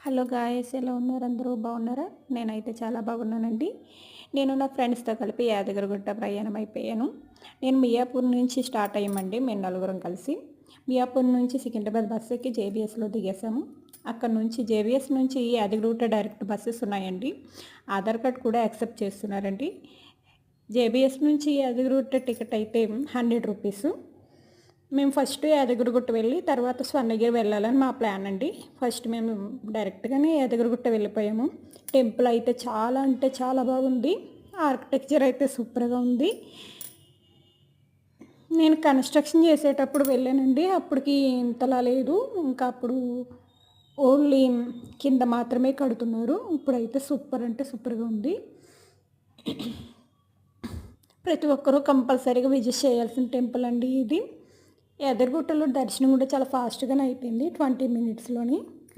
Hello guys, ఎలా ఉన్నారు? అందరూ బాగున్నారా? నేనైతే చాలా బాగున్నానండి. నేను నా ఫ్రెండ్స్తో కలిపి యాదగిరిగుట్ట ప్రయాణం అయిపోయాను. నేను మియాపూర్ నుంచి స్టార్ట్ అయ్యామండి. మేము నలుగురం కలిసి మియాపూర్ నుంచి సికింద్రాబాద్ బస్సు ఎక్కి జేబీఎస్లో దిగేసాము. అక్కడ నుంచి జేబీఎస్ నుంచి యాదగిరిగుట్ట డైరెక్ట్ బస్సెస్ ఉన్నాయండి. ఆధార్ కార్డ్ కూడా యాక్సెప్ట్ చేస్తున్నారండి. జేబీఎస్ నుంచి యాదగిరిగుట్ట టికెట్ అయితే 100 రూపీసు. మేము ఫస్ట్ యాదగిరిగుట్ట వెళ్ళి తర్వాత స్వర్ణగిరి వెళ్ళాలని మా ప్లాన్ అండి. ఫస్ట్ మేము డైరెక్ట్గానే యాదగిరిగుట్ట వెళ్ళిపోయాము. టెంపుల్ అయితే చాలా అంటే చాలా బాగుంది. ఆర్కిటెక్చర్ అయితే సూపర్గా ఉంది. నేను కన్స్ట్రక్షన్ చేసేటప్పుడు వెళ్ళానండి. అప్పటికి ఇంతలా లేదు. ఇంకా అప్పుడు ఓన్లీ కింద మాత్రమే కడుతున్నారు. ఇప్పుడైతే సూపర్ అంటే సూపర్గా ఉంది. ప్రతి ఒక్కరూ కంపల్సరీగా విజిట్ చేయాల్సిన టెంపుల్ అండి ఇది. యాదగిరిగుట్టలో దర్శనం కూడా చాలా ఫాస్ట్గానే అయిపోయింది, 20 మినిట్స్లోని.